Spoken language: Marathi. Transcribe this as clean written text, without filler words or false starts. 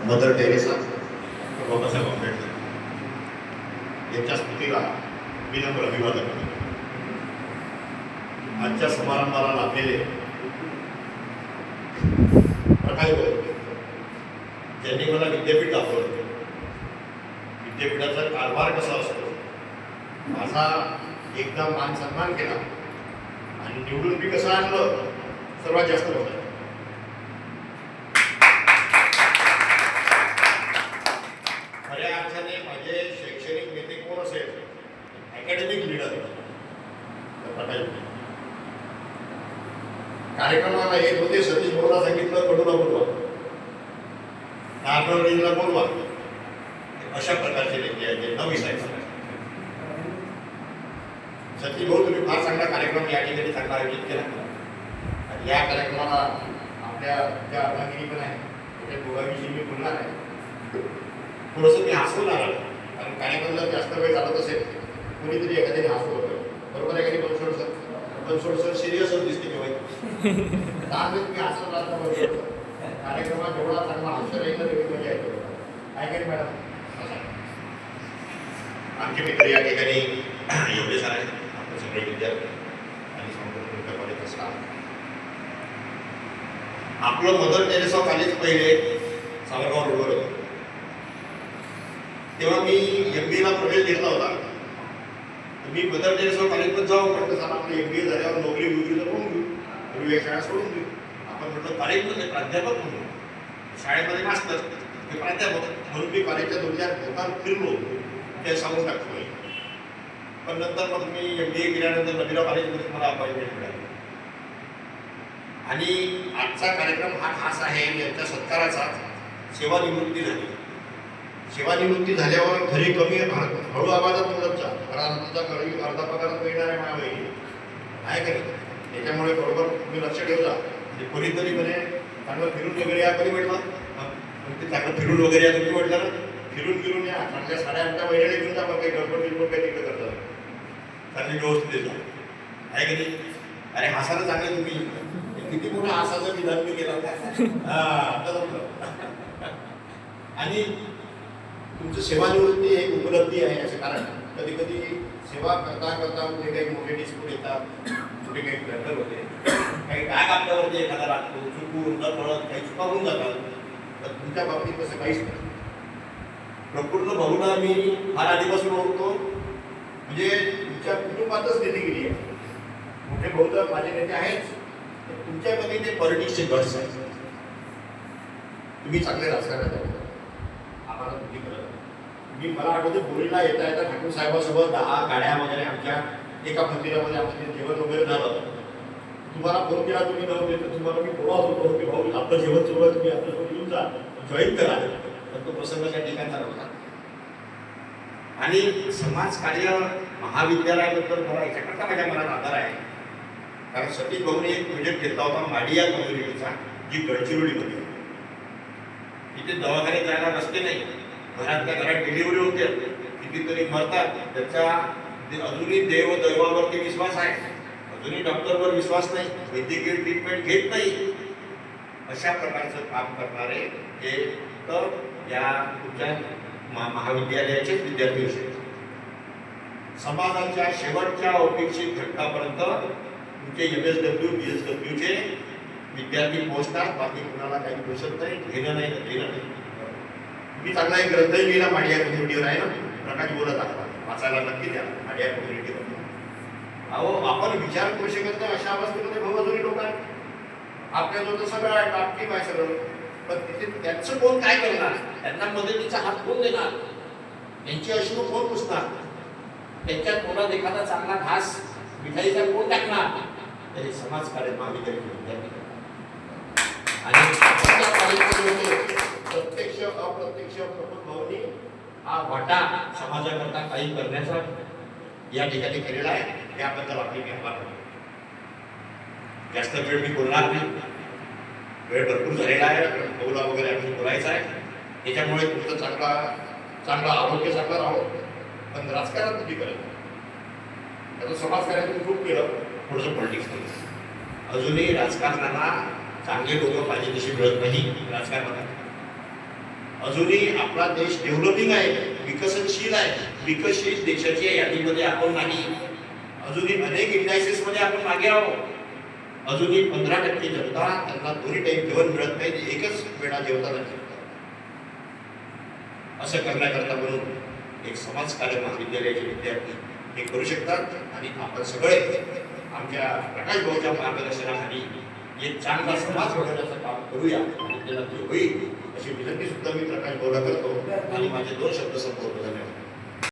मदर टेरेसा, बाबासाहेब आंबेडकर यांच्या स्मृतीला विनम्र अभिवादन करतो. आजच्या समारंभाला लाभलेले प्रकाश भाऊ ज्यांनी मला विद्यापीठ दाखवलं, विद्यापीठाचा कारभार कसा असतो माझा एकदा मान सन्मान केला आणि निवडून मी कसं आणलं सर्वात जास्त होतं. खऱ्या अर्थाने माझे शैक्षणिक नेते कोण असेल, अकॅडमिक लीडर प्रकाश. कार्यक्रमाला येत होते, सतीश भाऊला सांगितलं कडूला बोलवा, नागरवाडीला बोलवा, अशा प्रकारचे नेते आहेत जे न विसायचं. सतीश भाऊ तुम्ही फार चांगला कार्यक्रम या ठिकाणी चांगला आयोजित केला आणि या कार्यक्रमाला आपल्या ज्या अर्धांगिनी पण आहे त्या दोघांविषयी मी बोलणार आहे. थोडंसं मी हसवून आलं कारण कार्यक्रम जर जास्त वेळ चालत असेल कोणीतरी एखाद्याने हसवलं होतं, बरोबर आहे का? बनसोड सर सिरियसच दिसते किंवा मी हसवला कार्यक्रमात जेवढा चांगला हास्य राहील तेवढी मजा येते. काय काय मॅडम, आमचे मित्र या ठिकाणी एवढे सारे आपण सगळे विद्यार्थी आणि संपूर्ण कॉलेजचा स्टाफ. आपलं मदर टेरेसा कॉलेज पहिले सावरगाव रोडवर होतं. तेव्हा मी MBA ला प्रवेश घेतला होता. मी मदर टेरेसा कॉलेजमध्ये जाऊ म्हटलं, सर आपलं MBA झाल्यावर नोकरी तर होऊन घेऊ, व्यवसाय सोडून घेऊ. आपण म्हटलं कॉलेजमध्ये प्राध्यापक म्हणून, शाळेमध्ये मास्तर हे प्राध्यापक म्हणून मी कॉलेजच्या 2-4 ठिकाणी फिरलो, ते सांगून टाकतो. पण नंतर मग मी MBA केल्यानंतर नवीन कॉलेजमध्ये मला अपॉइंटमेंट मिळाली आणि आजचा कार्यक्रम हा खास आहे. यांच्या सत्काराचा सेवानिवृत्ती झाली. सेवानिवृत्ती झाल्यावर घरी कमी हळू आवाजात बोलत जा, कारण तुमचा घरी अर्धा पगारात मिळणार आहे माझ्या बहिणी आहे का नाही. त्याच्यामुळे बरोबर तुम्ही लक्ष ठेवता. कोणीतरी म्हणे चांगलं फिरून वगैरे या, कधी म्हटलं ते चांगलं फिरून वगैरे या, तुम्ही म्हटलं ना फिरून या, चांगल्या साड्या आमच्या महिन्याला घेऊन जा, मग काही गडबड बिडबड काही तिकडे करतात, चांगली व्यवस्थित देता आहे की नाही. अरे हसायला चांगलं तुम्ही, किती मोठं हसाचं विधान मी केलं आता जमलं. आणि तुमचं सेवानिवृत्ती एक उपलब्धी आहे याचं कारण कधी कधी सेवा करता करता कुठे काही मोठे डिस्प्यूट येतात, कुठे काही ब्लंडर होते, काही डाग आपल्यावरती एखादा लागतो, चुकून न कळत काही चुका होऊन जातात. तर तुमच्या बाबतीत तसं काहीच नाही. प्रपूर्ण भाऊला मी फार आधीपासून ओळखतो, म्हणजे तुमच्या कुटुंबातच नेतेगिरी आहे. मोठे भाऊ तर माझे नेते आहेच, तुमच्यामध्ये ते पॉलिटिक्सचे गट्स आहेत. तुम्ही चांगले राजकारणात आहोत, आम्हाला तुम्ही करत. मला आठवते बोरीला येता येता ठाकूर साहेबासोबत 10 गाड्या वगैरे आमच्या एका मंदिरामध्ये आमचं जेवण वगैरे झालं. तुम्हाला फोन केला, तुम्ही नव्हते, तर तुम्हाला मी बोलत होतो की भाऊ आपलं जेवण सुरू आहे, तुम्ही आपल्यासोबत येऊन जा, जॉईन करा. तर तो प्रसंग त्या ठिकाणचा नव्हता. आणि समाजकार्य महाविद्यालयाबद्दल मला याच्याकरता माझ्या मनात आदर आहे, कारण सतीश भाऊने एक प्रोजेक्ट घेतला होता माडिया कम्युनिटीचा, जी गडचिरोलीमध्ये. तिथे दवाखान्यात जायला रस्ते नाही, घरातल्या घरात डिलिव्हरी होते, कितीतरी मरतात. त्याचा अजूनही दैवावरती विश्वास आहे, अजूनही डॉक्टरवर विश्वास नाही, वैद्यकीय ट्रीटमेंट घेत नाही. अशा प्रकारचं काम करणारे हे तर या तुमच्या महाविद्यालयाचेच विद्यार्थी असेल. समाजाच्या शेवटच्या अपेक्षित घटकापर्यंत तुमचे MSW BSWचे विद्यार्थी पोहोचतात. बाकी कुणाला काही पोचत नाही, घेणं नाही देणं नाही. मी चांगला एक ग्रंथही लिहिला माडिया कम्युनिटीवर आहे ना, प्रकाश बोलत आहे, वाचायला नक्की द्या माडिया कम्युनिटीवर. अहो आपण विचार करू शकत नाही अशा अवस्थेमध्ये भगवजोरी लोक आहेत. आपल्याजवळ सगळं आहे, टापटीप आहे सगळं, पण तिथे त्यांचं कोण काय करणार, त्यांना मदतीचा हात कोण देणार, त्यांची अश्रू कोण पुसणार, त्यांच्या तोंडात एखादा चांगला घास मिठाईचा कोण टाकणार. तर हे समाजकार्य महाविद्यालयाचे विद्यार्थी आणि प्रत्यक्ष अप्रत्यक्ष प्रमुख भाऊंनी हा वाटा समाजाकरता काही करण्याचा या ठिकाणी केलेला आहे. याबद्दल आपली मी आभार मानतो. जास्त वेळ मी बोलणार नाही, वेळ भरपूर झालेला आहे, भाऊला वगैरे आम्ही बोलायचं आहे. त्याच्यामुळे तुमचं चांगलं आरोग्य चांगलं राहो, पण राजकारण तुम्ही करत त्याचं समाजकार्य तुम्ही खूप केलं, थोडंसं पॉलिटिक्स केलं. अजूनही राजकारणाला चांगले लोक पाहिजे तशी मिळत नाही राजकारणात. अजूनही आपला देश डेव्हलपिंग आहे, विकसनशील आहे. विकसित देशाच्या यादीमध्ये आपण नाही. अजूनही अनेक इंडायसिस मध्ये आपण मागे आहोत. अजूनही 15% जनता त्यांना दोन्ही टाईम जेवण मिळत नाही, एकच वेळा जेवताना जेवतात. असं करण्याकरता म्हणून एक समाजकार्य महाविद्यालयाचे विद्यार्थी हे करू शकतात. आणि आपण सगळे आमच्या प्रकाश भाऊच्या मार्गदर्शनाखाली एक चांगला समाज घडवण्याचं काम करूया आणि त्याला ते होईल अशी विनंती सुद्धा मी प्रकाश भाऊला करतो आणि माझे 2 शब्द संपवतो. धन्यवाद.